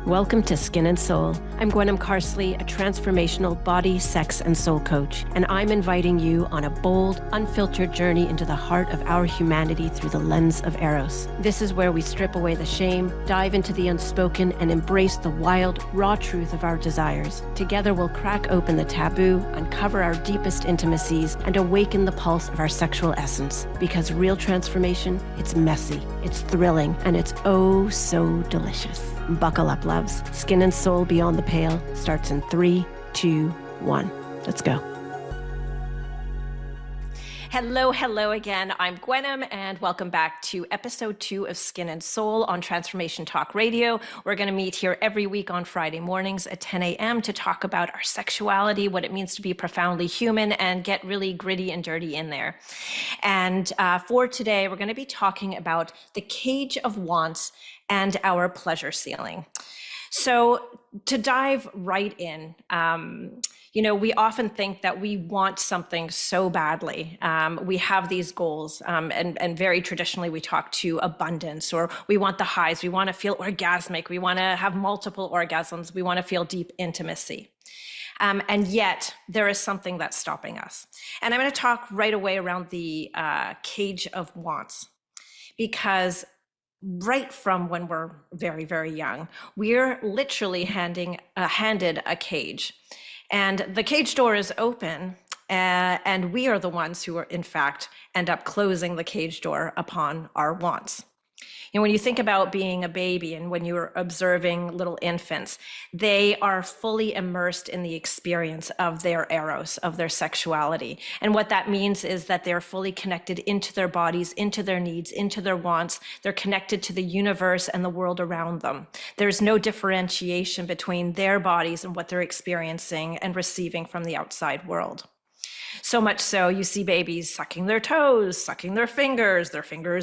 Welcome to Skin and Soul. I'm Gwenm Carsley, a transformational body, sex, and soul coach, and I'm inviting you on a bold, unfiltered journey into the heart of our humanity through the lens of Eros. This is where we strip away the shame, dive into the unspoken, and embrace the wild, raw truth of our desires. Together, we'll crack open the taboo, uncover our deepest intimacies, and awaken the pulse of our sexual essence. Because real transformation, it's messy, it's thrilling, and it's oh so delicious. Buckle up, loves. Skin and Soul Beyond the Pale starts in 3, 2, 1. Let's go. Hello again. I'm Gwenm, and welcome back to episode 2 of Skin and Soul on Transformation Talk Radio. We're going to meet here every week on Friday mornings at 10 a.m. to talk about our sexuality, what it means to be profoundly human, and get really gritty and dirty in there. And for today, we're going to be talking about the cage of wants and our pleasure ceiling. So to dive right in, we often think that we want something so badly. We have these goals, and very traditionally we talk to abundance, or we want the highs. We want to feel orgasmic. We want to have multiple orgasms. We want to feel deep intimacy. And yet there is something that's stopping us. And I'm going to talk right away around the cage of wants, because right from when we're very, very young, we're literally handed a cage. And the cage door is open, and we are the ones who are, in fact, end up closing the cage door upon our wants. When you think about being a baby and when you're observing little infants, they are fully immersed in the experience of their eros, of their sexuality. And what that means is that they're fully connected into their bodies, into their needs, into their wants. They're connected to the universe and the world around them. There's no differentiation between their bodies and what they're experiencing and receiving from the outside world. So much so, you see babies sucking their toes, sucking their fingers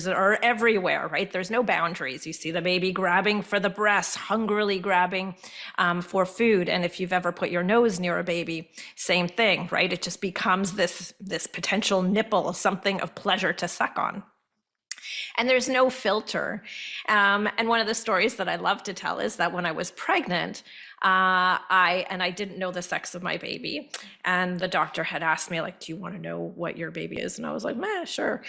are everywhere, right? There's no boundaries. You see the baby grabbing for the breast, hungrily grabbing for food. And if you've ever put your nose near a baby, same thing, right? It just becomes this potential nipple, something of pleasure to suck on. And there's no filter. And one of the stories that I love to tell is that when I was pregnant, I didn't know the sex of my baby. And the doctor had asked me, like, do you want to know what your baby is? And I was like, sure.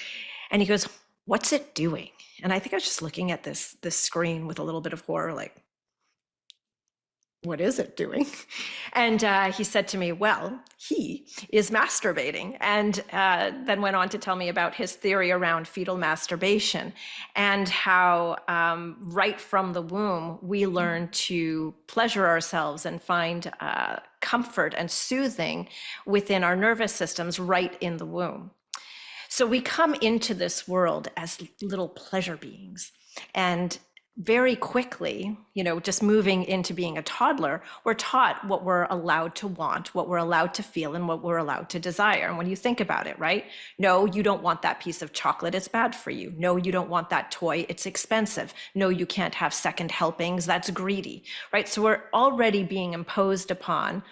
And he goes, what's it doing? And I think I was just looking at this screen with a little bit of horror, like, what is it doing? And he said to me, well, he is masturbating. And then went on to tell me about his theory around fetal masturbation and how right from the womb, we learn to pleasure ourselves and find comfort and soothing within our nervous systems right in the womb. So we come into this world as little pleasure beings. And very quickly, just moving into being a toddler, we're taught what we're allowed to want, what we're allowed to feel, and what we're allowed to desire. And when you think about it, right? No, you don't want that piece of chocolate. It's bad for you. No, you don't want that toy. It's expensive. No, you can't have second helpings. That's greedy, right? So we're already being imposed upon,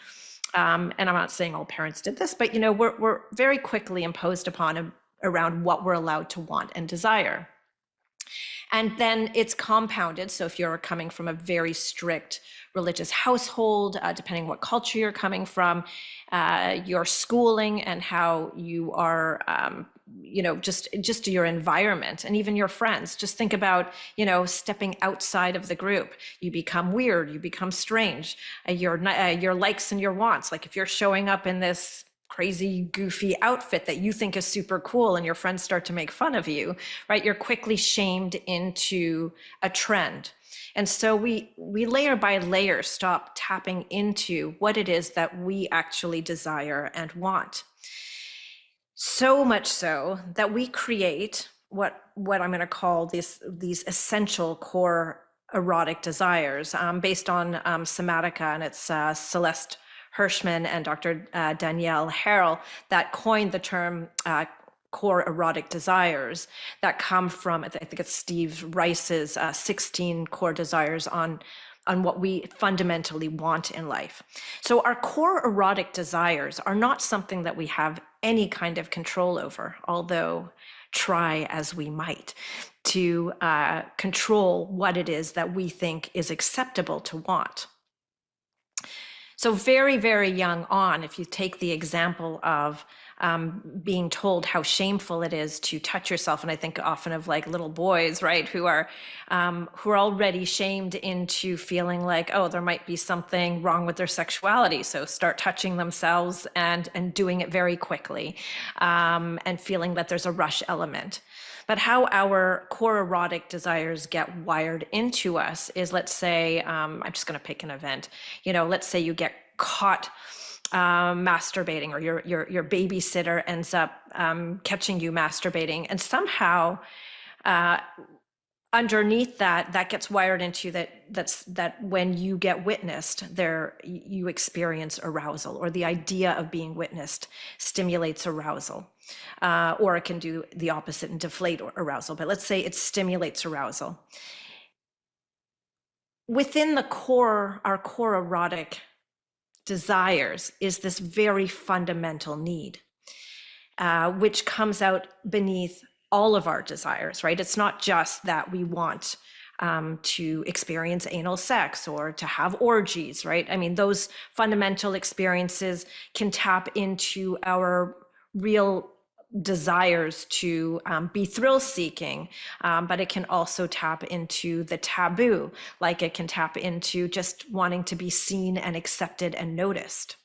and I'm not saying all parents did this, but we're very quickly imposed upon around what we're allowed to want and desire. And then it's compounded. So if you're coming from a very strict religious household, depending what culture you're coming from, your schooling and how you are, just your environment and even your friends. Just think about, stepping outside of the group. You become weird, you become strange. Your likes and your wants. Like if you're showing up in this crazy, goofy outfit that you think is super cool and your friends start to make fun of you, right? You're quickly shamed into a trend. And so we layer by layer stop tapping into what it is that we actually desire and want. So much so that we create what I'm going to call these essential core erotic desires based on Somatica, and it's Celeste Hirschman and Dr. Danielle Harrell that coined the term core erotic desires that come from, I think it's Steve Rice's 16 core desires on what we fundamentally want in life. So our core erotic desires are not something that we have any kind of control over, although try as we might to control what it is that we think is acceptable to want. So very, very young on, if you take the example of being told how shameful it is to touch yourself, and I think often of like little boys, right, who are already shamed into feeling like, oh, there might be something wrong with their sexuality, so start touching themselves and doing it very quickly, and feeling that there's a rush element. But how our core erotic desires get wired into us is, let's say, I'm just going to pick an event. Let's say you get caught masturbating, or your babysitter ends up catching you masturbating, and somehow underneath that gets wired into that when you get witnessed, you experience arousal, or the idea of being witnessed stimulates arousal. Or it can do the opposite and deflate arousal, but let's say it stimulates arousal. Within our core erotic desires is this very fundamental need, which comes out beneath all of our desires, right? It's not just that we want to experience anal sex or to have orgies, right? I mean, those fundamental experiences can tap into our real desires to be thrill seeking, but it can also tap into the taboo, like it can tap into just wanting to be seen and accepted and noticed.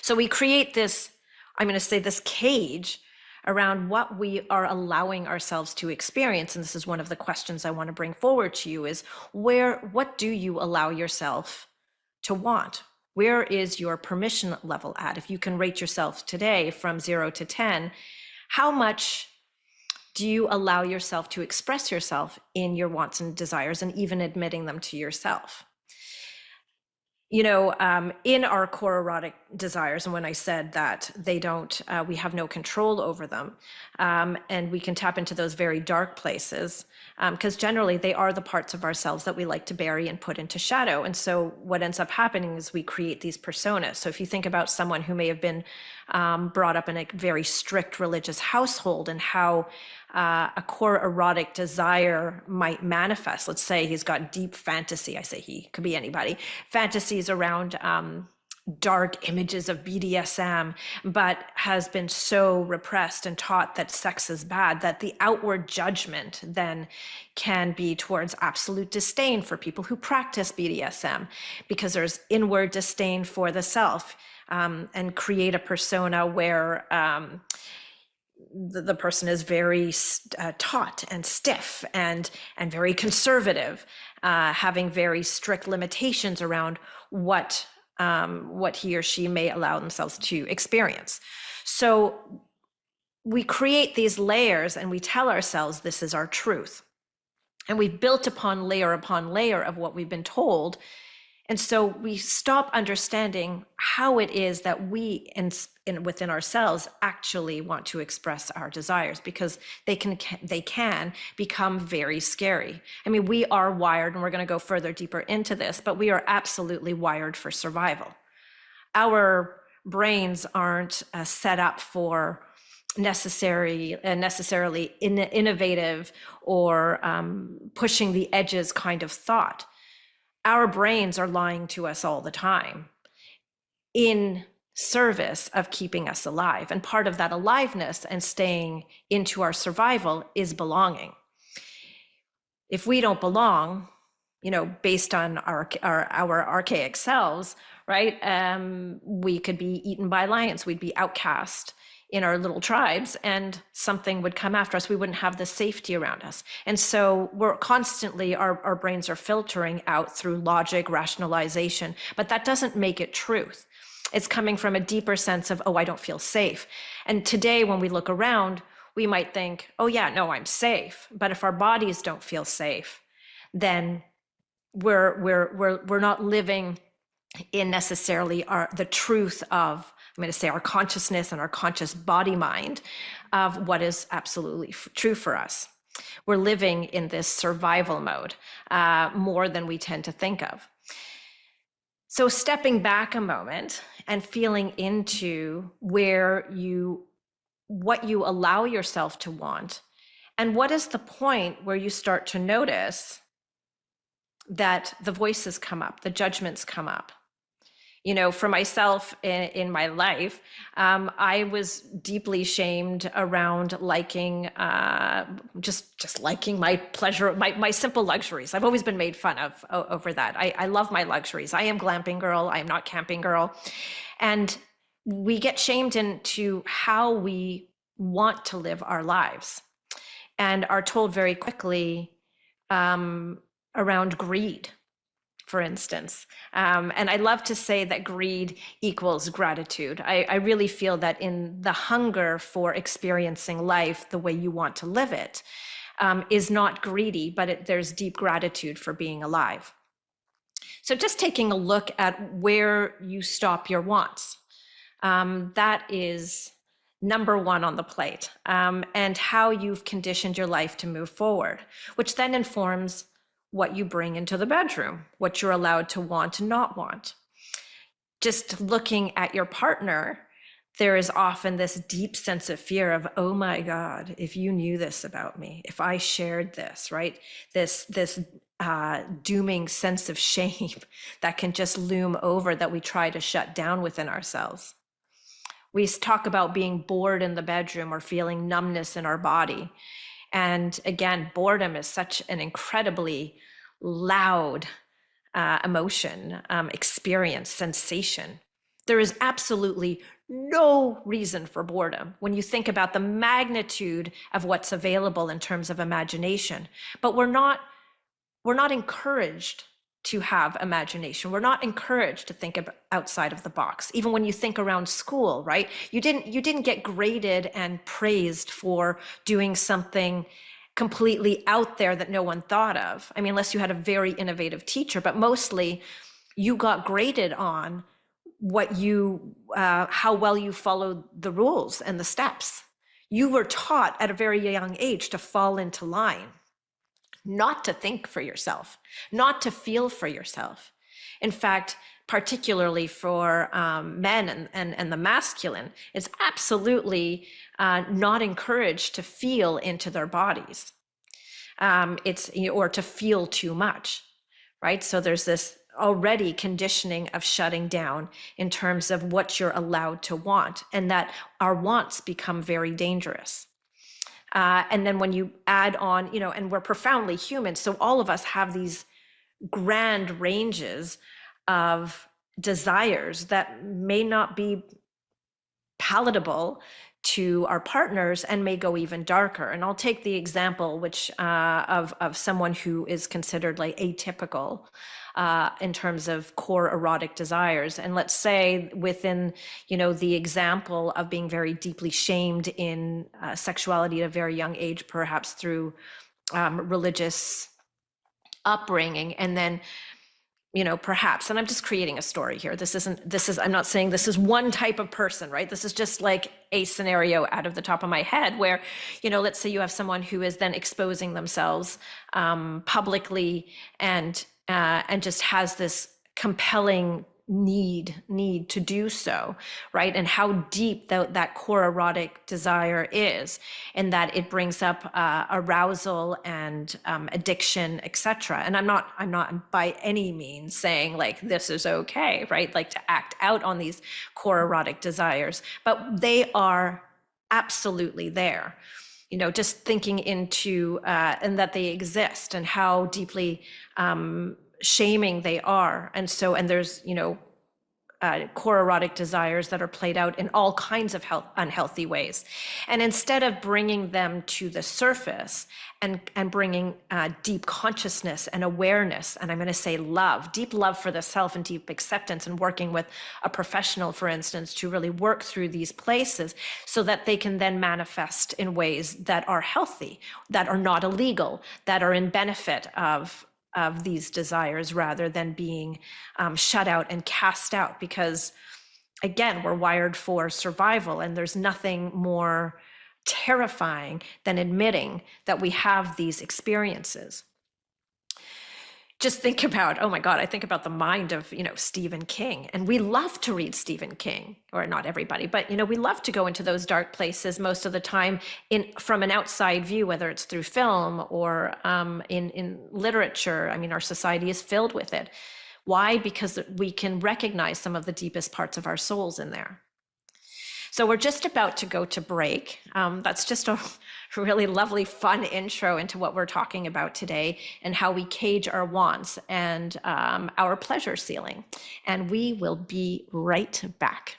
So we create this, I'm going to say, this cage around what we are allowing ourselves to experience. And this is one of the questions I want to bring forward to you is what do you allow yourself to want? Where is your permission level at? If you can rate yourself today from 0 to 10, how much do you allow yourself to express yourself in your wants and desires, and even admitting them to yourself? In our core erotic desires, and when I said that we have no control over them, and we can tap into those very dark places, because generally they are the parts of ourselves that we like to bury and put into shadow. And so what ends up happening is we create these personas. So if you think about someone who may have been brought up in a very strict religious household, and how a core erotic desire might manifest. Let's say he's got deep fantasy. I say he, could be anybody. Fantasies around dark images of BDSM, but has been so repressed and taught that sex is bad, that the outward judgment then can be towards absolute disdain for people who practice BDSM, because there's inward disdain for the self, and create a persona where the person is very taut and stiff and very conservative, having very strict limitations around what he or she may allow themselves to experience. So we create these layers and we tell ourselves this is our truth. And we've built upon layer of what we've been told. And so we stop understanding how it is that we within ourselves actually want to express our desires, because they can become very scary. I mean, we are wired, and we're going to go further deeper into this, but we are absolutely wired for survival. Our brains aren't set up for necessarily innovative or pushing the edges kind of thought. Our brains are lying to us all the time in service of keeping us alive. And part of that aliveness and staying into our survival is belonging. If we don't belong, based on our archaic selves, right? We could be eaten by lions. We'd be outcast in our little tribes, and something would come after us. We wouldn't have the safety around us. And so we're constantly, our brains are filtering out through logic, rationalization, but that doesn't make it truth. It's coming from a deeper sense of, oh, I don't feel safe. And today when we look around, we might think, oh yeah, no, I'm safe. But if our bodies don't feel safe, then we're not living in necessarily the truth of, I'm going to say, our consciousness and our conscious body mind of what is absolutely true for us. We're living in this survival mode more than we tend to think of. So stepping back a moment and feeling into where you what you allow yourself to want, and what is the point where you start to notice that the voices come up, the judgments come up. You know, for myself in my life, I was deeply shamed around liking, just liking my pleasure, my simple luxuries. I've always been made fun of over that. I love my luxuries. I am glamping girl. I am not camping girl. And we get shamed into how we want to live our lives and are told very quickly around greed, for instance. And I love to say that greed equals gratitude. I really feel that in the hunger for experiencing life the way you want to live it is not greedy, but there's deep gratitude for being alive. So just taking a look at where you stop your wants. That is number one on the plate, and how you've conditioned your life to move forward, which then informs what you bring into the bedroom, what you're allowed to want and not want. Just looking at your partner, there is often this deep sense of fear of, oh my God, if you knew this about me, if I shared this, right? This dooming sense of shame that can just loom over that we try to shut down within ourselves. We talk about being bored in the bedroom or feeling numbness in our body. And again, boredom is such an incredibly loud emotion, experience, sensation. There is absolutely no reason for boredom when you think about the magnitude of what's available in terms of imagination. But we're not encouraged to have imagination. We're not encouraged to think outside of the box. Even when you think around school, right? You didn't get graded and praised for doing something completely out there that no one thought of. I mean, unless you had a very innovative teacher, but mostly you got graded on what how well you followed the rules and the steps. You were taught at a very young age to fall into line, not to think for yourself, not to feel for yourself. In fact, particularly for men and the masculine, it's absolutely not encouraged to feel into their bodies. Or to feel too much, right? So there's this already conditioning of shutting down in terms of what you're allowed to want, and that our wants become very dangerous. And then when you add on, and we're profoundly human, so all of us have these grand ranges of desires that may not be palatable to our partners and may go even darker. And I'll take the example of someone who is considered like atypical in terms of core erotic desires. And let's say within, the example of being very deeply shamed in sexuality at a very young age, perhaps through religious upbringing, and then perhaps, and I'm just creating a story here. I'm not saying this is one type of person, right? This is just like a scenario out of the top of my head where, let's say you have someone who is then exposing themselves publicly and just has this compelling need to do so, right? And how deep that core erotic desire is, and that it brings up arousal and addiction, etc. And I'm not by any means saying like this is okay, right? Like to act out on these core erotic desires, but they are absolutely there. Just thinking into and that they exist and how deeply shaming they are. And there's, core erotic desires that are played out in all kinds of unhealthy ways. And instead of bringing them to the surface and bringing deep consciousness and awareness, and I'm going to say deep love for the self and deep acceptance, and working with a professional, for instance, to really work through these places so that they can then manifest in ways that are healthy, that are not illegal, that are in benefit of these desires, rather than being shut out and cast out. Because again, we're wired for survival, and there's nothing more terrifying than admitting that we have these experiences. just think about, oh my God, I think about the mind of, Stephen King. And we love to read Stephen King, or not everybody, but, we love to go into those dark places most of the time from an outside view, whether it's through film or in literature. I mean, our society is filled with it. Why? Because we can recognize some of the deepest parts of our souls in there. So we're just about to go to break. That's just a really lovely, fun intro into what we're talking about today and how we cage our wants and our pleasure ceiling. And we will be right back.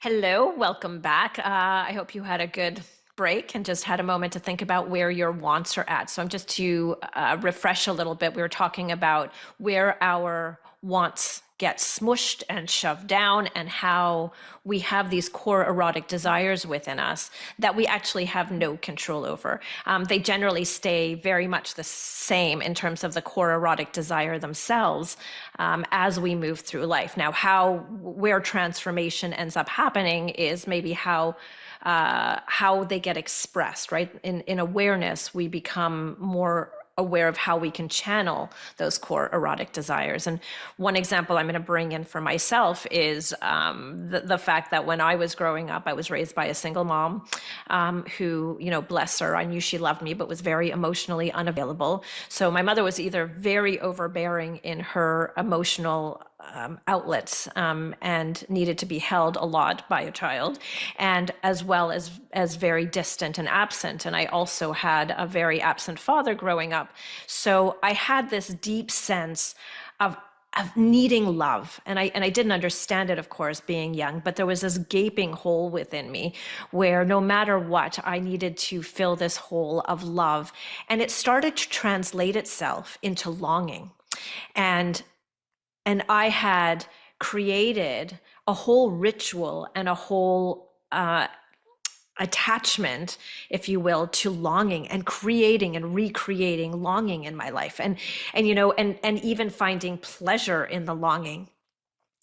Hello, welcome back. I hope you had a good break and just had a moment to think about where your wants are at. So I'm just to refresh a little bit. We were talking about where our wants get smushed and shoved down and how we have these core erotic desires within us that we actually have no control over. They generally stay very much the same in terms of the core erotic desire themselves as we move through life. Now, where transformation ends up happening is maybe how they get expressed, right? In awareness, we become more aware of how we can channel those core erotic desires. And one example I'm going to bring in for myself is the fact that when I was growing up, I was raised by a single mom who, bless her, I knew she loved me, but was very emotionally unavailable. So my mother was either very overbearing in her emotional outlets and needed to be held a lot by a child, and as well as very distant and absent. And I also had a very absent father growing up. So I had this deep sense of needing love. And I didn't understand it, of course, being young, but there was this gaping hole within me where no matter what, I needed to fill this hole of love. And it started to translate itself into longing. And I had created a whole ritual and a whole attachment, if you will, to longing and creating and recreating longing in my life, and even finding pleasure in the longing.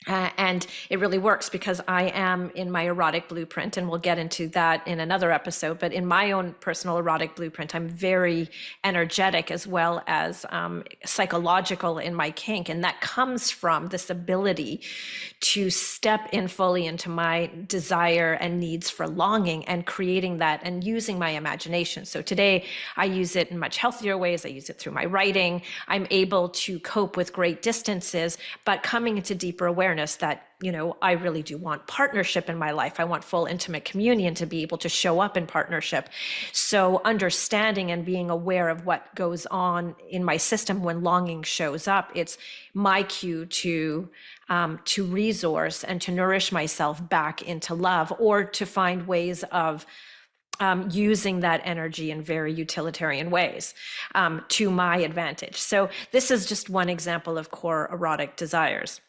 And it really works because I am in my erotic blueprint, and we'll get into that in another episode. But in my own personal erotic blueprint, I'm very energetic as well as psychological in my kink. And that comes from this ability to step in fully into my desire and needs for longing and creating that and using my imagination. So today I use it in much healthier ways. I use it through my writing. I'm able to cope with great distances, but coming into deeper awareness that, I really do want partnership in my life. I want full intimate communion to be able to show up in partnership. So understanding and being aware of what goes on in my system when longing shows up, it's my cue to resource and to nourish myself back into love, or to find ways of using that energy in very utilitarian ways to my advantage. So this is just one example of core erotic desires.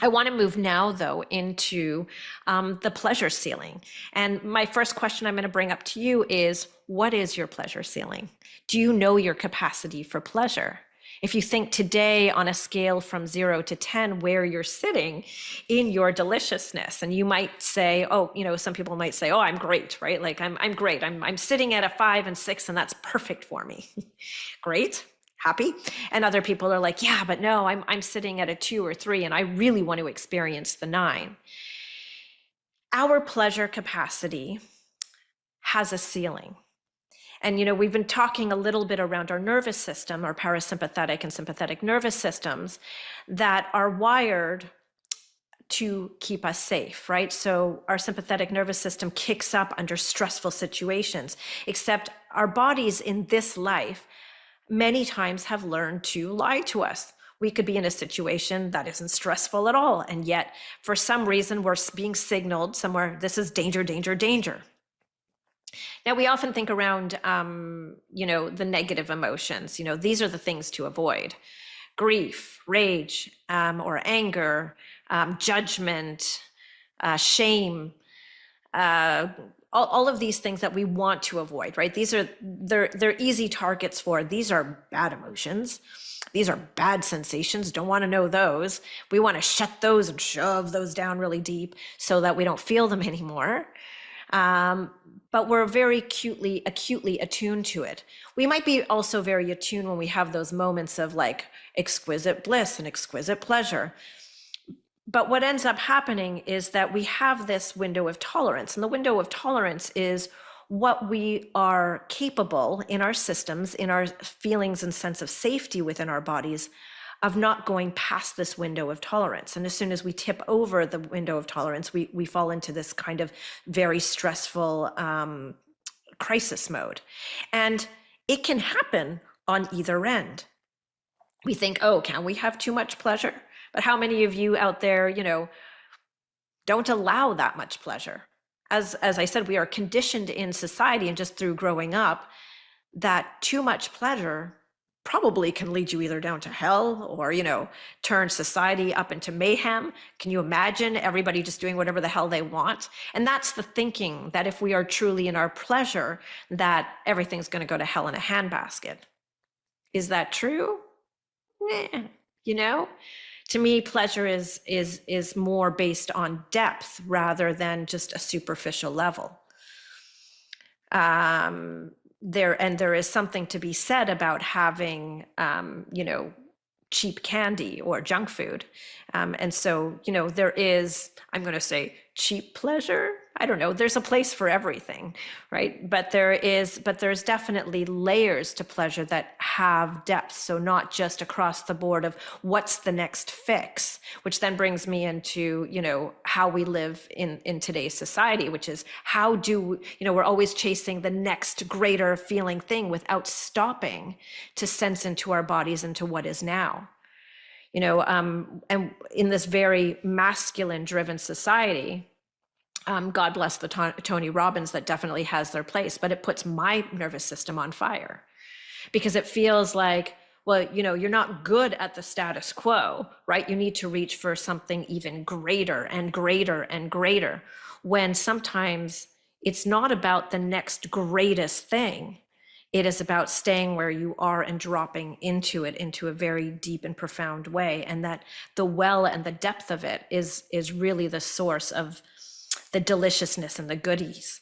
I want to move now, though, into the pleasure ceiling. And my first question I'm going to bring up to you is, what is your pleasure ceiling? Do you know your capacity for pleasure? If you think today on a scale from 0 to 10, where you're sitting in your deliciousness, and you might say, some people might say, I'm great, right? Like I'm great. I'm sitting at a 5 and 6, and that's perfect for me. Great. Happy. And other people are like, yeah, but no, I'm sitting at a 2 or 3, and I really want to experience the 9. Our pleasure capacity has a ceiling. And, we've been talking a little bit around our nervous system, our parasympathetic and sympathetic nervous systems that are wired to keep us safe, right? So our sympathetic nervous system kicks up under stressful situations, except our bodies in this life many times have learned to lie to us. We could be in a situation that isn't stressful at all, and yet for some reason we're being signaled somewhere, this is danger, danger, danger. Now we often think around, the negative emotions. These are the things to avoid: grief, rage, or anger, judgment, shame, all of these things that we want to avoid, right? They're easy targets for, these are bad emotions. These are bad sensations. Don't want to know those. We want to shut those and shove those down really deep so that we don't feel them anymore. But we're very acutely attuned to it. We might be also very attuned when we have those moments of like exquisite bliss and exquisite pleasure. But what ends up happening is that we have this window of tolerance, and the window of tolerance is what we are capable in our systems, in our feelings and sense of safety within our bodies, of not going past this window of tolerance. And as soon as we tip over the window of tolerance, we fall into this kind of very stressful crisis mode. And it can happen on either end. We think, oh, can we have too much pleasure? But how many of you out there, don't allow that much pleasure? As I said, we are conditioned in society and just through growing up that too much pleasure probably can lead you either down to hell or, turn society up into mayhem. Can you imagine everybody just doing whatever the hell they want? And that's the thinking, that if we are truly in our pleasure, that everything's going to go to hell in a handbasket. Is that true? To me, pleasure is more based on depth rather than just a superficial level. There is something to be said about having, cheap candy or junk food. And so, there is, I'm going to say, cheap pleasure. I don't know, there's a place for everything, right? But there's definitely layers to pleasure that have depth. So not just across the board of what's the next fix, which then brings me into, how we live in today's society, which is how do, we're always chasing the next greater feeling thing without stopping to sense into our bodies and to what is now. And in this very masculine driven society, God bless the Tony Robbins, that definitely has their place, but it puts my nervous system on fire because it feels like, well, you're not good at the status quo, right? You need to reach for something even greater and greater and greater, when sometimes it's not about the next greatest thing. It is about staying where you are and dropping into it into a very deep and profound way. And that the well and the depth of it is really the source of the deliciousness and the goodies.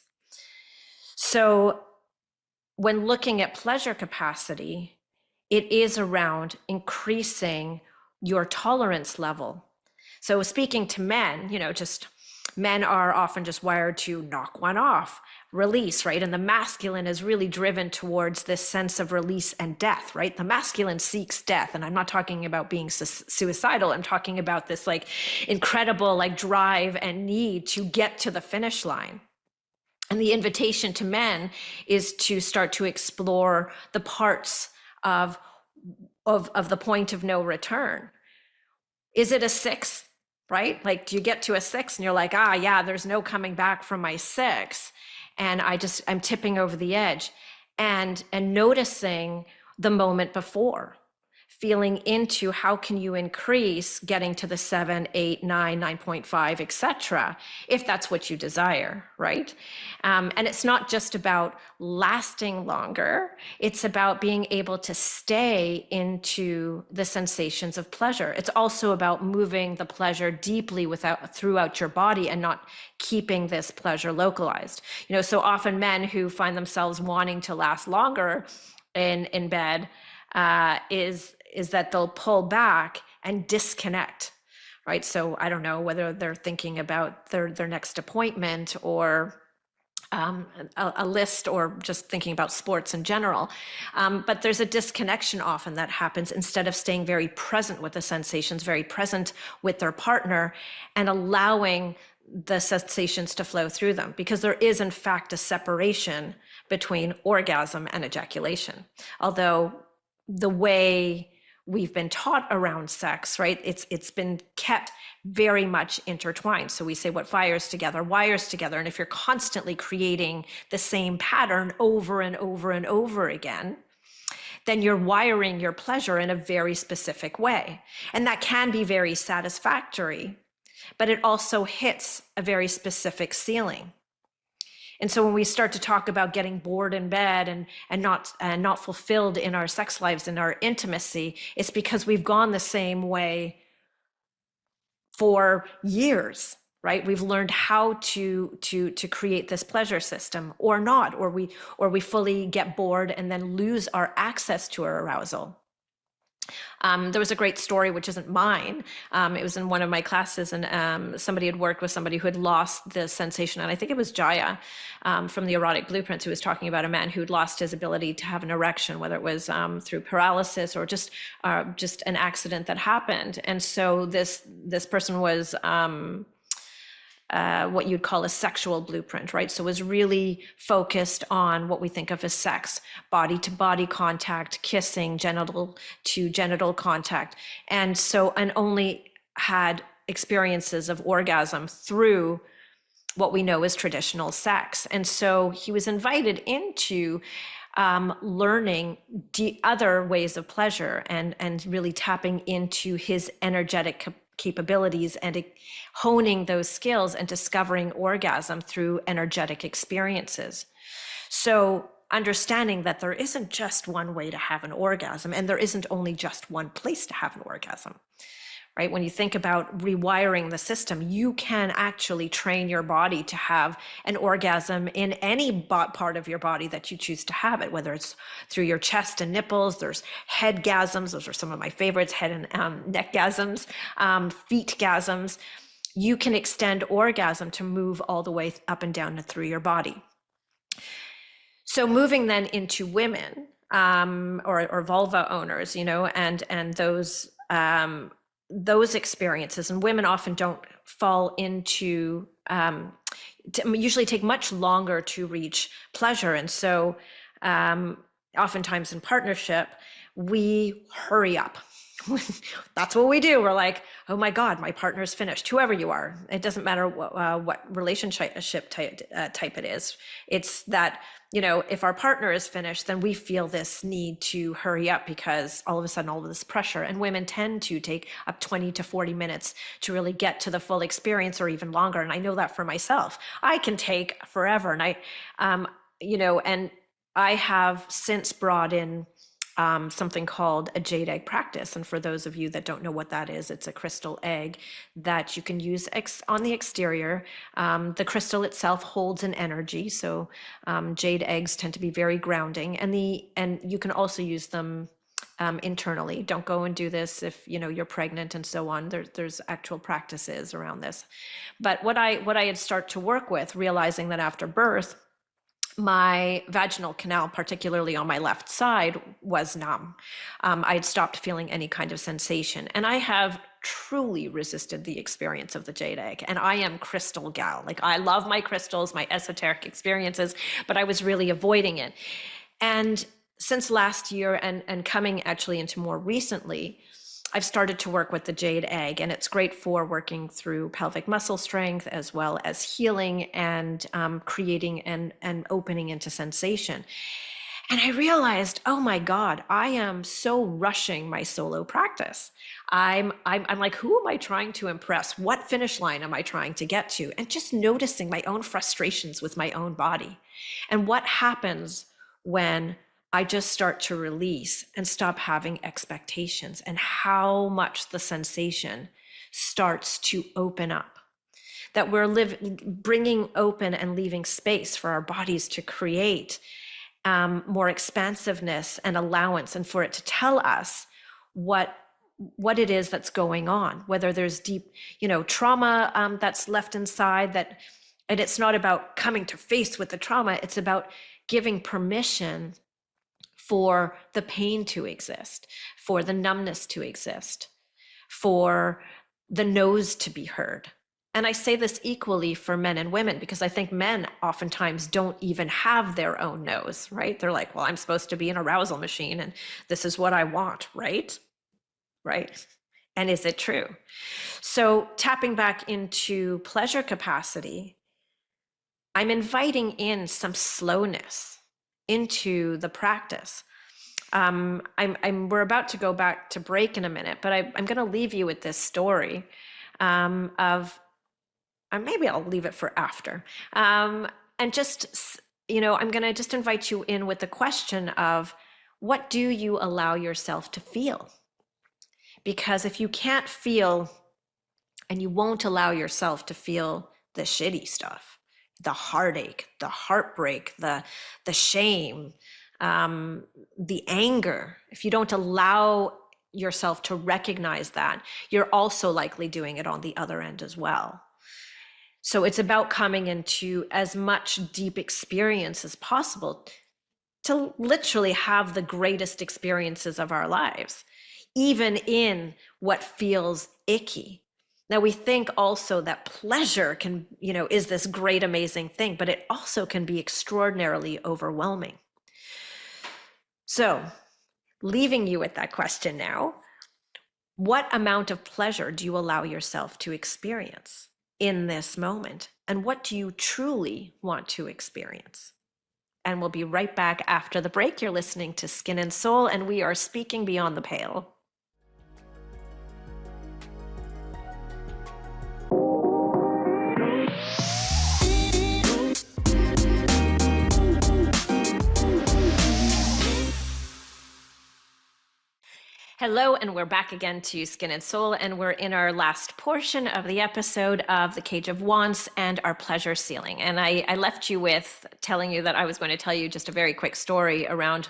So when looking at pleasure capacity, it is around increasing your tolerance level. So speaking to men, men are often just wired to knock one off, release, right? And the masculine is really driven towards this sense of release and death, right? The masculine seeks death. And I'm not talking about being suicidal. I'm talking about this like incredible like drive and need to get to the finish line. And the invitation to men is to start to explore the parts of the point of no return. Is it a 6? Right? Like, do you get to a 6 and you're like, yeah, there's no coming back from my 6. And I'm tipping over the edge, and noticing the moment before, feeling into how can you increase getting to the 7, 8, 9, 9.5, etc., if that's what you desire, right? And it's not just about lasting longer. It's about being able to stay into the sensations of pleasure. It's also about moving the pleasure deeply throughout your body and not keeping this pleasure localized. So often men who find themselves wanting to last longer in bed is that they'll pull back and disconnect, right? So I don't know whether they're thinking about their next appointment or a list, or just thinking about sports in general. But there's a disconnection often that happens instead of staying very present with the sensations, very present with their partner, and allowing the sensations to flow through them, because there is in fact a separation between orgasm and ejaculation. Although the way we've been taught around sex, right, it's been kept very much intertwined. So we say what fires together wires together. And if you're constantly creating the same pattern over and over and over again, then you're wiring your pleasure in a very specific way. And that can be very satisfactory, but it also hits a very specific ceiling. And so when we start to talk about getting bored in bed and not fulfilled in our sex lives and our intimacy, it's because we've gone the same way for years, right? We've learned how to create this pleasure system or not, or we fully get bored and then lose our access to our arousal. There was a great story, which isn't mine. It was in one of my classes, and somebody had worked with somebody who had lost the sensation. And I think it was Jaya from the Erotic Blueprints, who was talking about a man who'd lost his ability to have an erection, whether it was through paralysis or just an accident that happened. And so this person was what you'd call a sexual blueprint, right? So it was really focused on what we think of as sex, body to body contact, kissing, genital to genital contact. And only had experiences of orgasm through what we know as traditional sex. And so he was invited into learning other ways of pleasure and really tapping into his energetic capabilities and honing those skills and discovering orgasm through energetic experiences. So understanding that there isn't just one way to have an orgasm, and there isn't only just one place to have an orgasm, right? When you think about rewiring the system, you can actually train your body to have an orgasm in any part of your body that you choose to have it, whether it's through your chest and nipples. There's headgasms. Those are some of my favorites, head and neckgasms, feetgasms. You can extend orgasm to move all the way up and down and through your body. So moving then into women or vulva owners, and those experiences, and women often don't fall into, usually take much longer to reach pleasure. And so oftentimes in partnership, we hurry up. That's what we do. We're like, oh my God, my partner's finished, whoever you are. It doesn't matter what relationship type it is. It's that, if our partner is finished, then we feel this need to hurry up because all of a sudden, all of this pressure, and women tend to take up 20 to 40 minutes to really get to the full experience, or even longer. And I know that for myself, I can take forever. And and I have since brought in something called a jade egg practice. And for those of you that don't know what that is, it's a crystal egg that you can use on the exterior. The crystal itself holds an energy. So jade eggs tend to be very grounding, and you can also use them internally. Don't go and do this if you're pregnant and so on. There's actual practices around this. But what I had started to work with, realizing that after birth, my vaginal canal, particularly on my left side, was numb. I had stopped feeling any kind of sensation. And I have truly resisted the experience of the jade egg. And I am crystal gal. Like, I love my crystals, my esoteric experiences, but I was really avoiding it. And since last year and coming actually into more recently, I've started to work with the jade egg, and it's great for working through pelvic muscle strength, as well as healing and creating and opening into sensation. And I realized, oh my God, I am so rushing my solo practice. I'm like, who am I trying to impress? What finish line am I trying to get to? And just noticing my own frustrations with my own body. And what happens when I just start to release and stop having expectations, and how much the sensation starts to open up. That we're bringing open and leaving space for our bodies to create more expansiveness and allowance, and for it to tell us what it is that's going on, whether there's deep, trauma that's left inside that, and it's not about coming to face with the trauma, it's about giving permission for the pain to exist, for the numbness to exist, for the no's to be heard. And I say this equally for men and women, because I think men oftentimes don't even have their own no's, right? They're like, well, I'm supposed to be an arousal machine and this is what I want, right? Right? And is it true? So tapping back into pleasure capacity, I'm inviting in some slowness into the practice. We're about to go back to break in a minute, but I'm going to leave you with this story or maybe I'll leave it for after. And just, I'm going to just invite you in with the question of, what do you allow yourself to feel? Because if you can't feel, and you won't allow yourself to feel the shitty stuff, the heartache, the heartbreak, the shame, the anger, if you don't allow yourself to recognize that, you're also likely doing it on the other end as well. So it's about coming into as much deep experience as possible to literally have the greatest experiences of our lives, even in what feels icky. Now, we think also that pleasure can, is this great, amazing thing, but it also can be extraordinarily overwhelming. So, leaving you with that question now, what amount of pleasure do you allow yourself to experience in this moment? And what do you truly want to experience? And we'll be right back after the break. You're listening to Skin and Soul, and we are speaking beyond the pale. Hello, and we're back again to Skin and Soul, and we're in our last portion of the episode of The Cage of Wants and our pleasure ceiling. And I left you with telling you that I was going to tell you just a very quick story around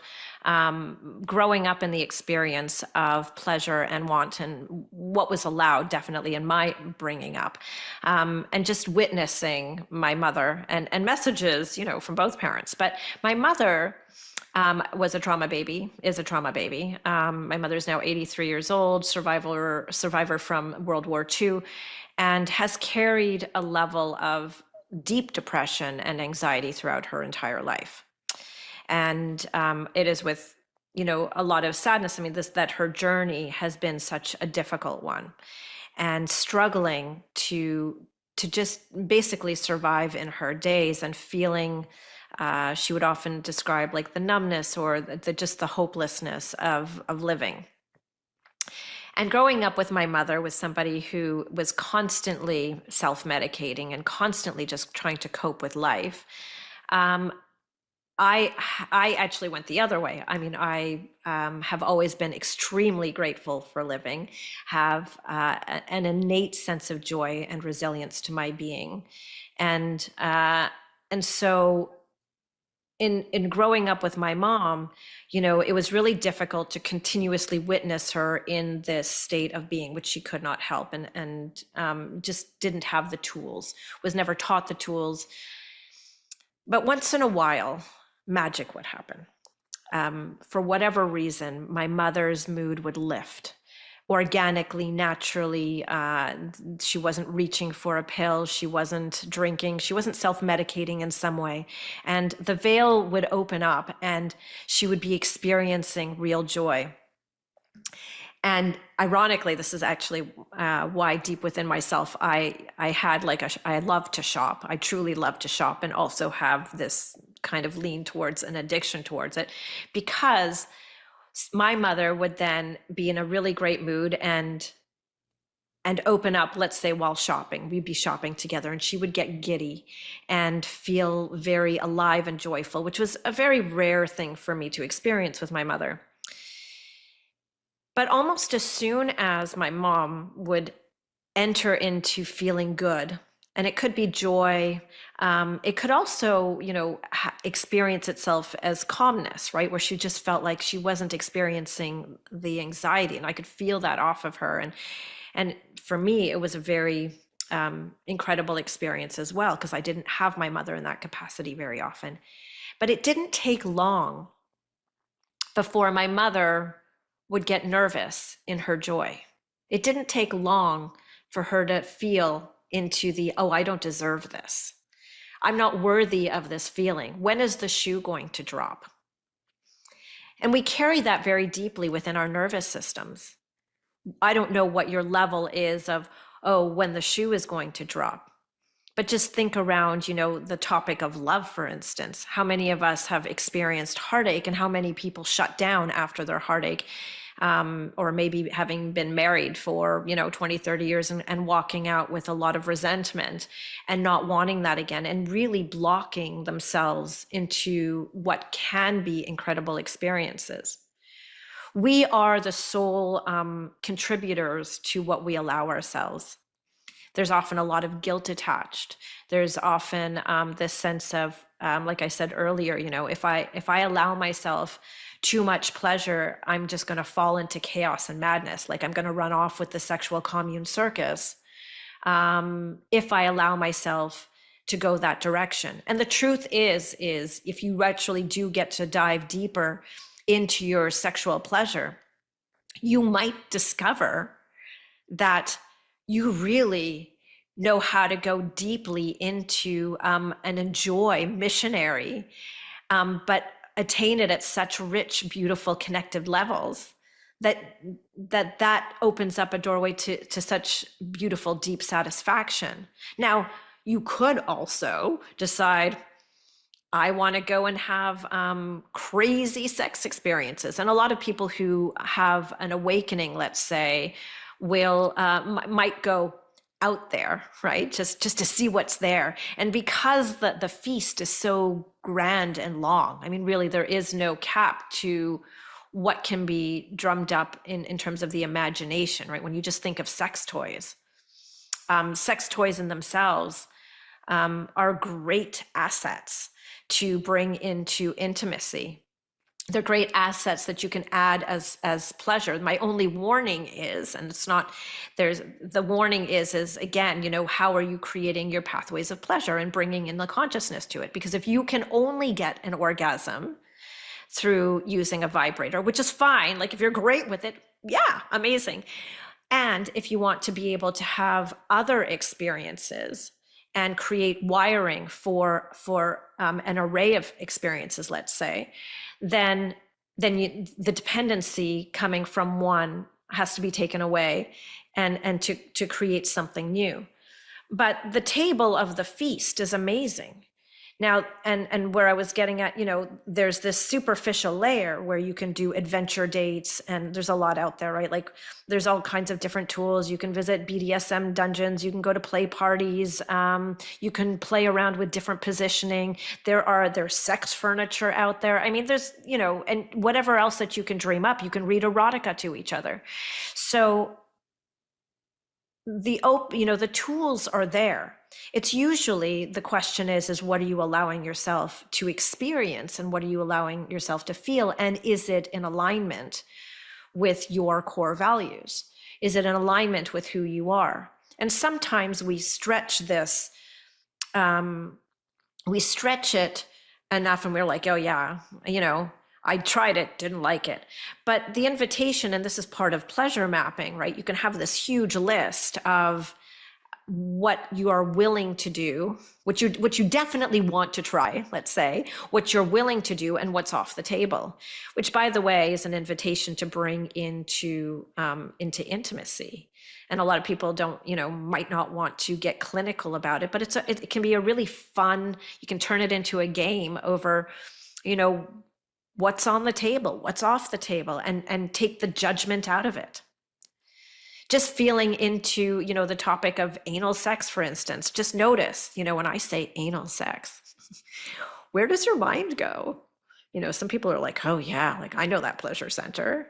growing up in the experience of pleasure and want, and what was allowed definitely in my bringing up, and just witnessing my mother and messages, from both parents. But my mother was a trauma baby, is a trauma baby. My mother's now 83 years old, survivor from World War II, and has carried a level of deep depression and anxiety throughout her entire life. And it is with, a lot of sadness. I mean, that her journey has been such a difficult one, and struggling to just basically survive in her days, and feeling, she would often describe like the numbness or just the hopelessness of living. And growing up with my mother was somebody who was constantly self-medicating and constantly just trying to cope with life. I actually went the other way. I mean, I have always been extremely grateful for living, have an innate sense of joy and resilience to my being. And so in growing up with my mom, it was really difficult to continuously witness her in this state of being, which she could not help, and just didn't have the tools, was never taught the tools. But once in a while, magic would happen. For whatever reason, my mother's mood would lift organically, naturally. She wasn't reaching for a pill. She wasn't drinking. She wasn't self-medicating in some way. And the veil would open up, and she would be experiencing real joy. And ironically, this is actually why deep within myself, I love to shop. I truly love to shop, and also have this kind of lean towards an addiction towards it, because my mother would then be in a really great mood and open up, let's say while shopping. We'd be shopping together, and she would get giddy and feel very alive and joyful, which was a very rare thing for me to experience with my mother. But almost as soon as my mom would enter into feeling good, and it could be joy, it could also, experience itself as calmness, right? Where she just felt like she wasn't experiencing the anxiety, and I could feel that off of her. And for me, it was a very incredible experience as well, because I didn't have my mother in that capacity very often. But it didn't take long before my mother would get nervous in her joy. It didn't take long for her to feel into the, oh, I don't deserve this. I'm not worthy of this feeling. When is the shoe going to drop? And we carry that very deeply within our nervous systems. I don't know what your level is of, oh, when the shoe is going to drop. But just think around, the topic of love, for instance. How many of us have experienced heartache, and how many people shut down after their heartache? or maybe having been married for 20, 30 years, and walking out with a lot of resentment and not wanting that again, and really blocking themselves into what can be incredible experiences. We are the sole contributors to what we allow ourselves. There's often a lot of guilt attached. There's often this sense of, like I said earlier, if I allow myself too much pleasure, I'm just going to fall into chaos and madness. Like I'm going to run off with the sexual commune circus if I allow myself to go that direction. And the truth is if you actually do get to dive deeper into your sexual pleasure, you might discover that you really know how to go deeply into and enjoy missionary, but attain it at such rich, beautiful, connected levels that opens up a doorway to such beautiful, deep satisfaction. Now, you could also decide, I want to go and have crazy sex experiences. And a lot of people who have an awakening, let's say, will might go out there, right? Just to see what's there. And because the feast is so grand and long, I mean, really, there is no cap to what can be drummed up in terms of the imagination, right? When you just think of sex toys in themselves are great assets to bring into intimacy. They're great assets that you can add as pleasure. My only warning is, and it's not, the warning is again, how are you creating your pathways of pleasure and bringing in the consciousness to it? Because if you can only get an orgasm through using a vibrator, which is fine, like if you're great with it, yeah, amazing. And if you want to be able to have other experiences and create wiring for an array of experiences, let's say, then the dependency coming from one has to be taken away and to create something new. But the table of the feast is amazing. Now, and where I was getting at, there's this superficial layer where you can do adventure dates, and there's a lot out there, right? Like there's all kinds of different tools. You can visit BDSM dungeons, you can go to play parties, you can play around with different positioning. There's sex furniture out there. I mean, there's, and whatever else that you can dream up, you can read erotica to each other. So the tools are there. It's usually, the question is what are you allowing yourself to experience, and what are you allowing yourself to feel, and is it in alignment with your core values? Is it in alignment with who you are? And sometimes we stretch this, we stretch it enough and we're like, oh yeah, I tried it, didn't like it. But the invitation, and this is part of pleasure mapping, right? You can have this huge list of what you are willing to do, what you definitely want to try, let's say, what you're willing to do, and what's off the table, which, by the way, is an invitation to bring into intimacy. And a lot of people might not want to get clinical about it, but it can be a really fun, you can turn it into a game over, what's on the table, what's off the table, and take the judgment out of it. Just feeling into, the topic of anal sex, for instance, just notice, when I say anal sex, where does your mind go? Some people are like, oh yeah, like I know that pleasure center.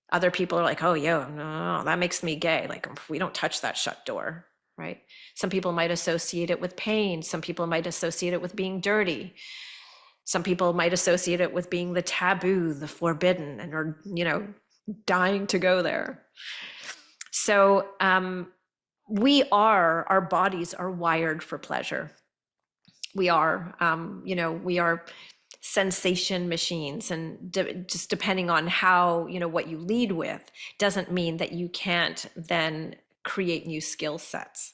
Other people are like, oh yeah, no, that makes me gay. Like we don't touch that shut door, right? Some people might associate it with pain. Some people might associate it with being dirty. Some people might associate it with being the taboo, the forbidden, and are, dying to go there. So our bodies are wired for pleasure. We are, we are sensation machines, and just depending on how, what you lead with doesn't mean that you can't then create new skill sets.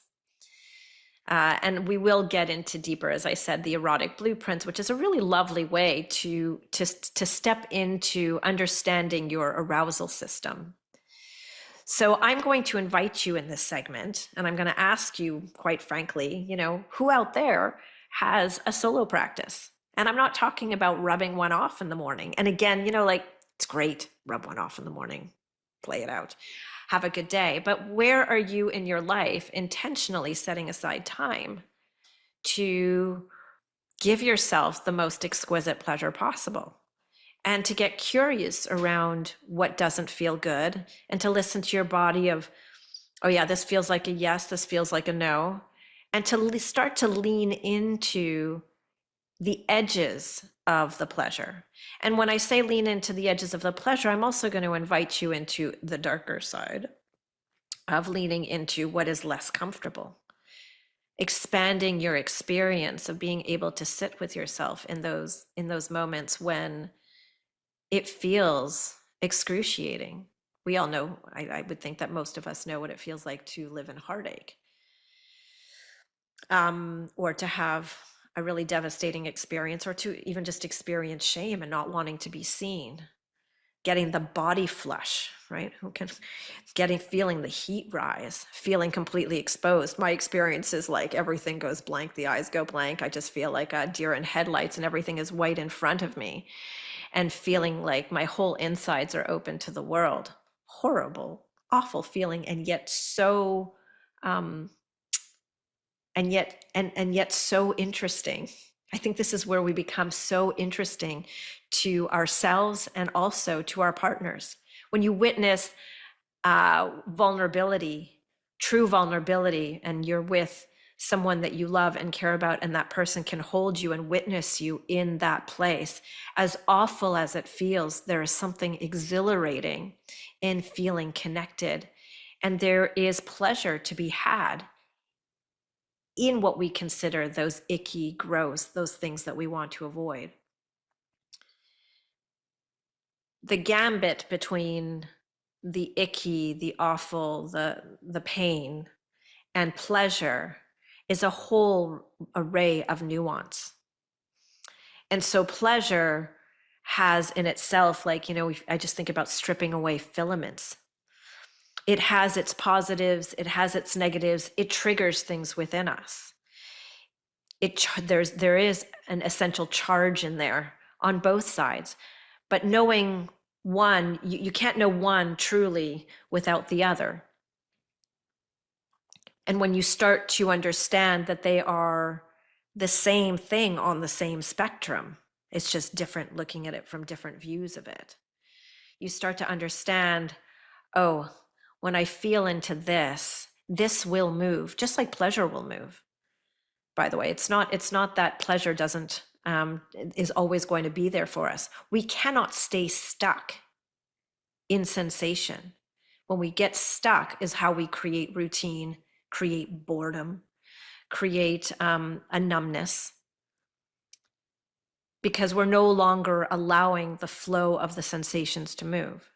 And we will get into deeper, as I said, the erotic blueprints, which is a really lovely way to step into understanding your arousal system. So I'm going to invite you in this segment, and I'm going to ask you, quite frankly, who out there has a solo practice? And I'm not talking about rubbing one off in the morning. And again, it's great, rub one off in the morning. play it out. Have a good day. But where are you in your life intentionally setting aside time to give yourself the most exquisite pleasure possible? And to get curious around what doesn't feel good, and to listen to your body of, oh yeah, this feels like a yes, this feels like a no. And to start to lean into the edges of the pleasure. And when I say lean into the edges of the pleasure, I'm also going to invite you into the darker side of leaning into what is less comfortable, expanding your experience of being able to sit with yourself in those moments when it feels excruciating. We all know, I would think that most of us know what it feels like to live in heartache, or to have a really devastating experience, or to even just experience shame and not wanting to be seen, getting the body flush, right? Who can feeling the heat rise, feeling completely exposed. My experience is like everything goes blank, the eyes go blank. I just feel like a deer in headlights and everything is white in front of me, and feeling like my whole insides are open to the world. Horrible, awful feeling, and yet so and yet so interesting. I think this is where we become so interesting to ourselves and also to our partners. When you witness vulnerability, true vulnerability, and you're with someone that you love and care about, and that person can hold you and witness you in that place, as awful as it feels, there is something exhilarating in feeling connected. And there is pleasure to be had in what we consider those icky, gross, those things that we want to avoid. The gambit between the icky, the awful, the pain, and pleasure is a whole array of nuance. And so pleasure has in itself, like, I just think about stripping away filaments. It has its positives, it has its negatives, it triggers things within us. There is an essential charge in there on both sides, but knowing one, you can't know one truly without the other. And when you start to understand that they are the same thing on the same spectrum, it's just different, looking at it from different views of it, you start to understand, oh, when I feel into this will move, just like pleasure will move. By the way, it's not that pleasure doesn't is always going to be there for us. We cannot stay stuck in sensation. When we get stuck is how we create routine, create boredom, create a numbness, because we're no longer allowing the flow of the sensations to move.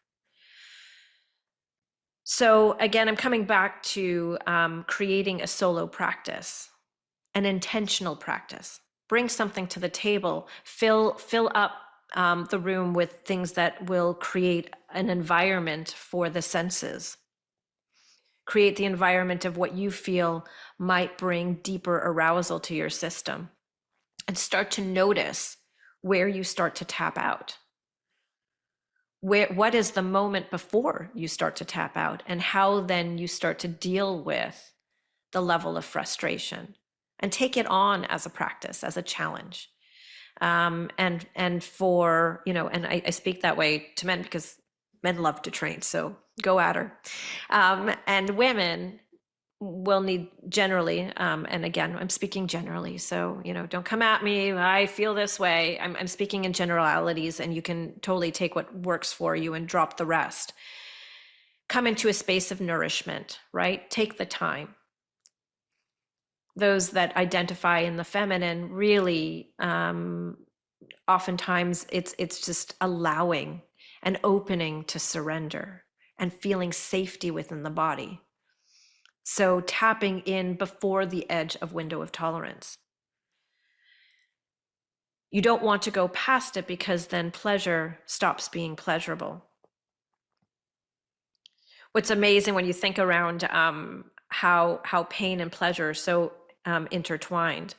So again, I'm coming back to creating a solo practice, an intentional practice. Bring something to the table, fill up the room with things that will create an environment for the senses. Create the environment of what you feel might bring deeper arousal to your system, and start to notice where you start to tap out. What is the moment before you start to tap out, and how then you start to deal with the level of frustration, and take it on as a practice, as a challenge. And for, and I speak that way to men because men love to train, so go at her. And women will need generally, and again, I'm speaking generally, so, don't come at me, I feel this way. I'm speaking in generalities, and you can totally take what works for you and drop the rest. Come into a space of nourishment, right? Take the time. Those that identify in the feminine, really, oftentimes it's just allowing and opening to surrender and feeling safety within the body. So tapping in before the edge of window of tolerance. You don't want to go past it, because then pleasure stops being pleasurable. What's amazing when you think around how pain and pleasure are so intertwined.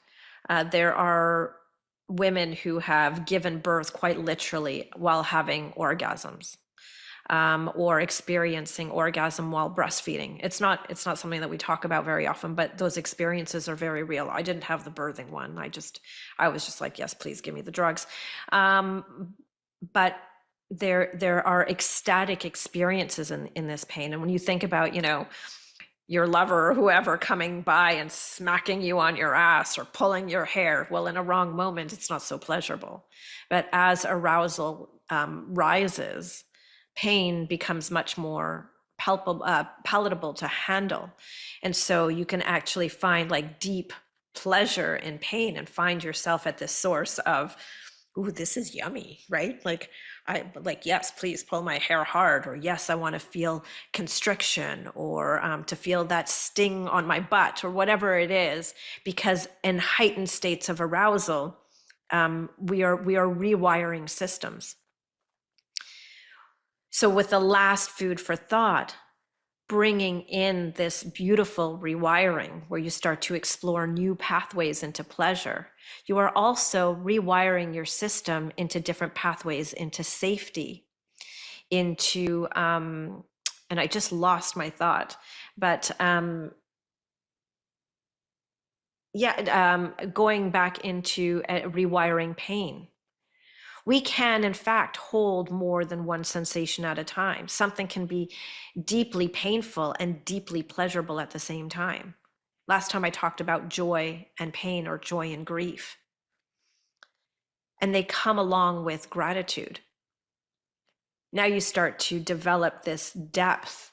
There are women who have given birth quite literally while having orgasms. or experiencing orgasm while breastfeeding. It's not something that we talk about very often, but those experiences are very real. I didn't have the birthing one. I was just like, yes, please give me the drugs. But there are ecstatic experiences in this pain. And when you think about, your lover or whoever coming by and smacking you on your ass or pulling your hair, well, in a wrong moment, it's not so pleasurable. But as arousal rises, pain becomes much more palatable to handle. And so you can actually find like deep pleasure in pain and find yourself at this source of, ooh, this is yummy, right? Like, yes, please pull my hair hard, or yes, I want to feel constriction, or to feel that sting on my butt, or whatever it is, because in heightened states of arousal, we are rewiring systems. So with the last food for thought, bringing in this beautiful rewiring where you start to explore new pathways into pleasure, you are also rewiring your system into different pathways into safety, into, and I just lost my thought, but going back into rewiring pain. We can, in fact, hold more than one sensation at a time. Something can be deeply painful and deeply pleasurable at the same time. Last time I talked about joy and pain, or joy and grief. And they come along with gratitude. Now you start to develop this depth.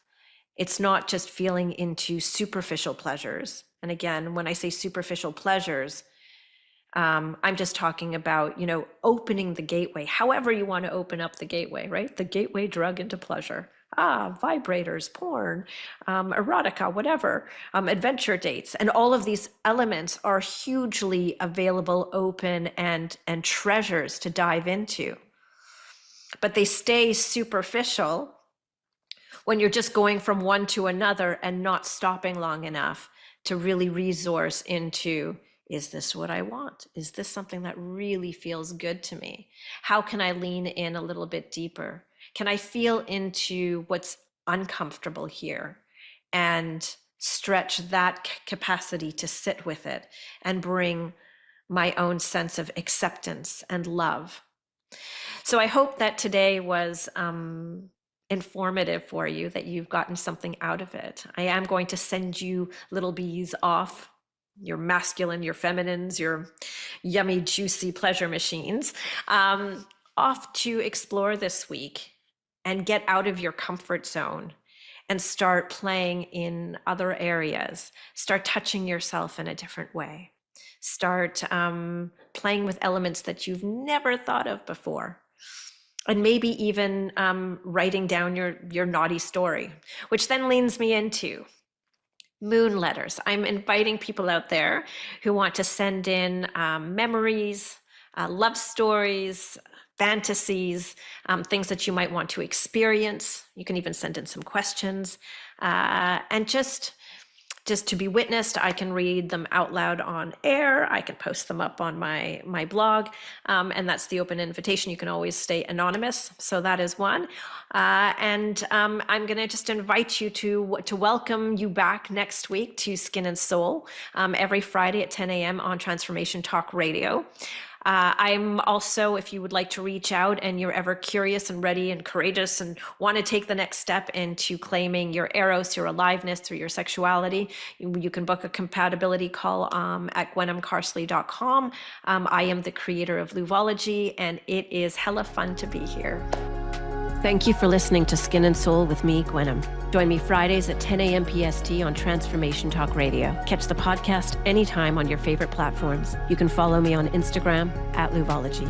It's not just feeling into superficial pleasures. And again, when I say superficial pleasures, I'm just talking about, opening the gateway, however you want to open up the gateway, right? The gateway drug into pleasure. Vibrators, porn, erotica, whatever, adventure dates. And all of these elements are hugely available, open, and treasures to dive into. But they stay superficial when you're just going from one to another and not stopping long enough to really resource into, is this what I want? Is this something that really feels good to me? How can I lean in a little bit deeper? Can I feel into what's uncomfortable here and stretch that capacity to sit with it and bring my own sense of acceptance and love? So I hope that today was informative for you, that you've gotten something out of it. I am going to send you little bees off, your masculine, your feminines, your yummy, juicy pleasure machines, off to explore this week and get out of your comfort zone and start playing in other areas. Start touching yourself in a different way. Start playing with elements that you've never thought of before. And maybe even writing down your naughty story, which then leads me into moon letters. I'm inviting people out there who want to send in memories, love stories, fantasies, things that you might want to experience. You can even send in some questions, and just to be witnessed. I can read them out loud on air. I can post them up on my blog, and that's the open invitation. You can always stay anonymous, so that is one. And I'm going to just invite you to welcome you back next week to Skin and Soul, every Friday at 10 a.m. on Transformation Talk Radio. I'm also, if you would like to reach out and you're ever curious and ready and courageous and want to take the next step into claiming your eros, your aliveness through your sexuality, you can book a compatibility call at GwenmCarsley.com. I am the creator of Louvology, and it is hella fun to be here. Thank you for listening to Skin and Soul with me, Gwenm. Join me Fridays at 10 a.m. PST on Transformation Talk Radio. Catch the podcast anytime on your favorite platforms. You can follow me on Instagram at Louvology.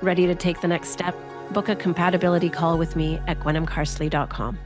Ready to take the next step? Book a compatibility call with me at GwenmCarsley.com.